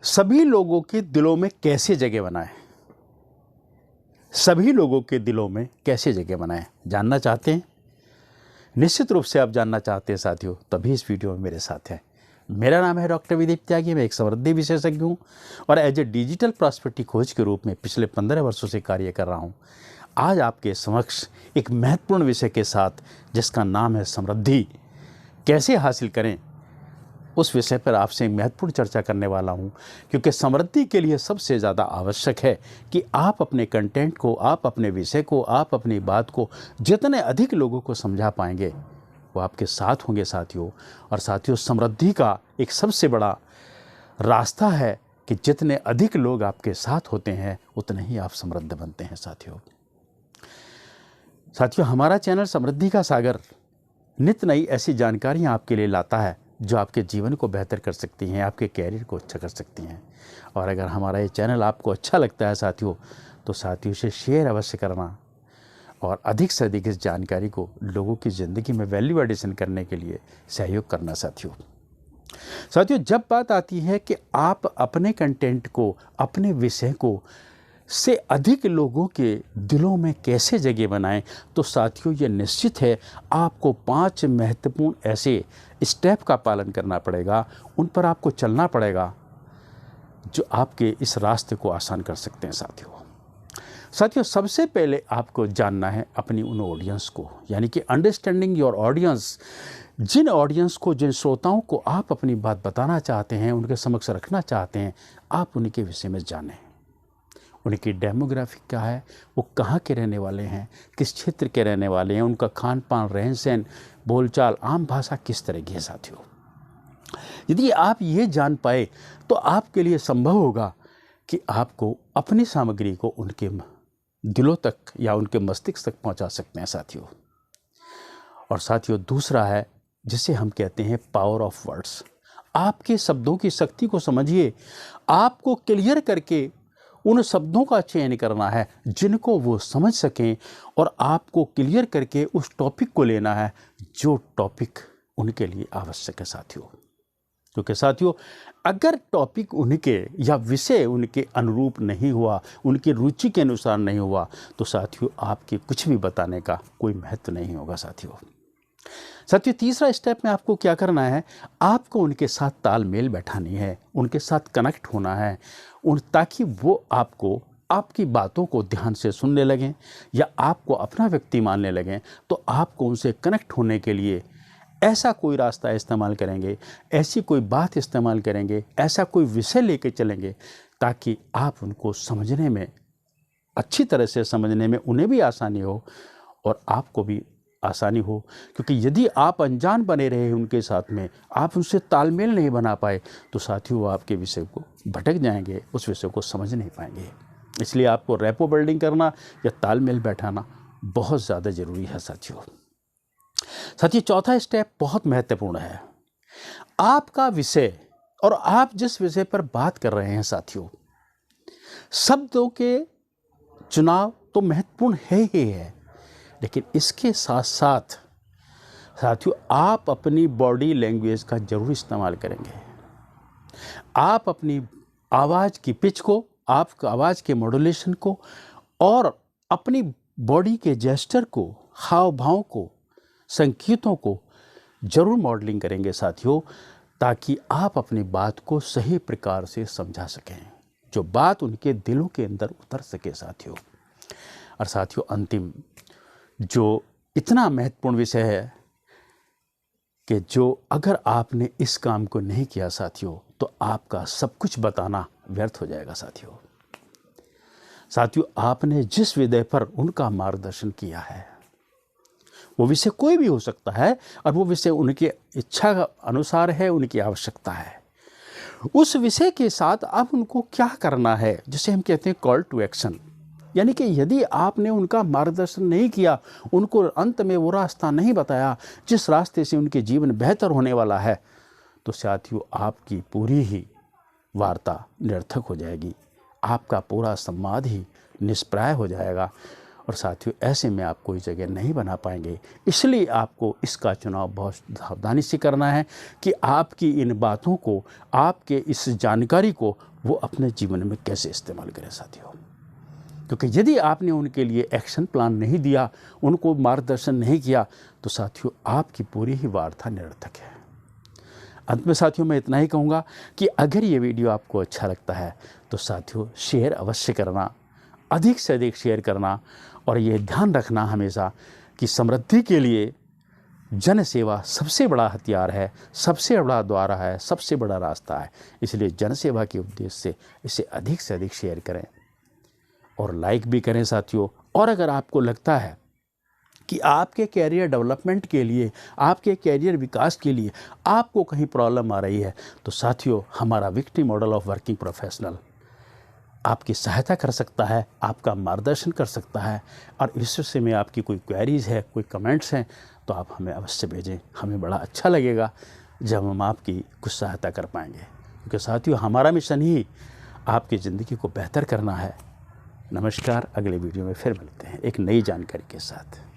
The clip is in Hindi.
सभी लोगों के दिलों में कैसे जगह बनाएं? सभी लोगों के दिलों में कैसे जगह बनाएं जानना चाहते हैं? निश्चित रूप से आप जानना चाहते हैं साथियों, तभी इस वीडियो में मेरे साथ हैं। मेरा नाम है डॉक्टर विदीप त्यागी। मैं एक समृद्धि विशेषज्ञ हूँ और as a digital prosperity coach के रूप में पिछले 15 वर्षों से कार्य कर रहा हूँ। आज आपके समक्ष एक महत्वपूर्ण विषय के साथ, जिसका नाम है समृद्धि कैसे हासिल करें, उस विषय पर आपसे महत्वपूर्ण चर्चा करने वाला हूं। क्योंकि समृद्धि के लिए सबसे ज़्यादा आवश्यक है कि आप अपने कंटेंट को, आप अपने विषय को, आप अपनी बात को जितने अधिक लोगों को समझा पाएंगे वो आपके साथ होंगे साथियों। और साथियों, समृद्धि का एक सबसे बड़ा रास्ता है कि जितने अधिक लोग आपके साथ होते हैं उतने ही आप समृद्ध बनते हैं साथियों। हमारा चैनल समृद्धि का सागर नित्य नई ऐसी जानकारियाँ आपके लिए लाता है जो आपके जीवन को बेहतर कर सकती हैं, आपके कैरियर को अच्छा कर सकती हैं। और अगर हमारा ये चैनल आपको अच्छा लगता है साथियों, तो साथियों से शेयर अवश्य करना और अधिक से अधिक इस जानकारी को लोगों की ज़िंदगी में वैल्यू एडिशन करने के लिए सहयोग करना साथियों। जब बात आती है कि आप अपने कंटेंट को, अपने विषय को से अधिक लोगों के दिलों में कैसे जगह बनाएं, तो साथियों ये निश्चित है आपको 5 महत्वपूर्ण ऐसे स्टेप का पालन करना पड़ेगा, उन पर आपको चलना पड़ेगा जो आपके इस रास्ते को आसान कर सकते हैं साथियों। सबसे पहले आपको जानना है अपनी उन ऑडियंस को, यानी कि अंडरस्टैंडिंग योर ऑडियंस। जिन ऑडियंस को, जिन श्रोताओं को आप अपनी बात बताना चाहते हैं, उनके समक्ष रखना चाहते हैं, आप उनके विषय में जानें। उनकी डेमोग्राफी क्या है, वो कहाँ के रहने वाले हैं, किस क्षेत्र के रहने वाले हैं, उनका खान पान, रहन सहन, बोलचाल, आम भाषा किस तरह की है साथियों। यदि आप ये जान पाए तो आपके लिए संभव होगा कि आपको अपनी सामग्री को उनके दिलों तक या उनके मस्तिष्क तक पहुंचा सकते हैं साथियों। और साथियों, दूसरा है जिसे हम कहते हैं पावर ऑफ वर्ड्स। आपके शब्दों की शक्ति को समझिए। आपको क्लियर करके उन शब्दों का चयन करना है जिनको वो समझ सकें, और आपको क्लियर करके उस टॉपिक को लेना है जो टॉपिक उनके लिए आवश्यक है साथियों। क्योंकि साथियों, अगर टॉपिक उनके या विषय उनके अनुरूप नहीं हुआ, उनकी रुचि के अनुसार नहीं हुआ, तो साथियों आपके कुछ भी बताने का कोई महत्व नहीं होगा साथियों। तीसरा स्टेप में आपको क्या करना है, आपको उनके साथ तालमेल बैठानी है, उनके साथ कनेक्ट होना है, ताकि वो आपको, आपकी बातों को ध्यान से सुनने लगें या आपको अपना व्यक्ति मानने लगें। तो आपको उनसे कनेक्ट होने के लिए ऐसा कोई रास्ता इस्तेमाल करेंगे, ऐसी कोई बात इस्तेमाल करेंगे, ऐसा कोई विषय लेके चलेंगे ताकि आप उनको समझने में, अच्छी तरह से समझने में उन्हें भी आसानी हो और आपको भी आसानी हो। क्योंकि यदि आप अनजान बने रहे उनके साथ में, आप उनसे तालमेल नहीं बना पाए, तो साथियों वो आपके विषय को भटक जाएंगे, उस विषय को समझ नहीं पाएंगे। इसलिए आपको रैपो बिल्डिंग करना या तालमेल बैठाना बहुत ज़्यादा ज़रूरी है साथियों। चौथा स्टेप बहुत महत्वपूर्ण है। आपका विषय और आप जिस विषय पर बात कर रहे हैं साथियों, शब्दों के चुनाव तो महत्वपूर्ण है ही है, लेकिन इसके साथ साथ साथियों आप अपनी बॉडी लैंग्वेज का जरूर इस्तेमाल करेंगे। आप अपनी आवाज़ की पिच को, आप आवाज़ के मॉड्यूलेशन को और अपनी बॉडी के जेस्चर को, हाव भाव को, संकेतों को जरूर मॉडलिंग करेंगे साथियों, ताकि आप अपनी बात को सही प्रकार से समझा सकें, जो बात उनके दिलों के अंदर उतर सके साथियों। और साथियों, अंतिम जो इतना महत्वपूर्ण विषय है कि जो अगर आपने इस काम को नहीं किया साथियों, तो आपका सब कुछ बताना व्यर्थ हो जाएगा साथियों। आपने जिस विषय पर उनका मार्गदर्शन किया है, वो विषय कोई भी हो सकता है और वो विषय उनकी इच्छा का अनुसार है, उनकी आवश्यकता है। उस विषय के साथ अब उनको क्या करना है, जिसे हम कहते हैं कॉल टू एक्शन। यानी कि यदि आपने उनका मार्गदर्शन नहीं किया, उनको अंत में वो रास्ता नहीं बताया जिस रास्ते से उनके जीवन बेहतर होने वाला है, तो साथियों आपकी पूरी ही वार्ता निरर्थक हो जाएगी, आपका पूरा संवाद ही निष्प्रय हो जाएगा और साथियों ऐसे में आप कोई जगह नहीं बना पाएंगे। इसलिए आपको इसका चुनाव बहुत सावधानी से करना है कि आपकी इन बातों को, आपके इस जानकारी को वो अपने जीवन में कैसे इस्तेमाल करें साथियों। क्योंकि यदि आपने उनके लिए एक्शन प्लान नहीं दिया, उनको मार्गदर्शन नहीं किया, तो साथियों आपकी पूरी ही वार्ता निरर्थक है। अंत में साथियों मैं इतना ही कहूँगा कि अगर ये वीडियो आपको अच्छा लगता है तो साथियों शेयर अवश्य करना, अधिक से अधिक शेयर करना, और ये ध्यान रखना हमेशा कि समृद्धि के लिए जन सेवा सबसे बड़ा हथियार है, सबसे बड़ा द्वार है, सबसे बड़ा रास्ता है। इसलिए जन सेवा के उद्देश्य से इसे अधिक से अधिक शेयर करें और लाइक भी करें साथियों। और अगर आपको लगता है कि आपके कैरियर डेवलपमेंट के लिए, आपके कैरियर विकास के लिए आपको कहीं प्रॉब्लम आ रही है, तो साथियों हमारा victory model of working professional आपकी सहायता कर सकता है, आपका मार्गदर्शन कर सकता है। और इस विषय में आपकी कोई क्वेरीज़ है, कोई कमेंट्स हैं, तो आप हमें अवश्य भेजें। हमें बड़ा अच्छा लगेगा जब हम आपकी कुछ सहायता कर पाएंगे, क्योंकि साथियों हमारा मिशन ही आपकी ज़िंदगी को बेहतर करना है। नमस्कार, अगले वीडियो में फिर मिलते हैं एक नई जानकारी के साथ।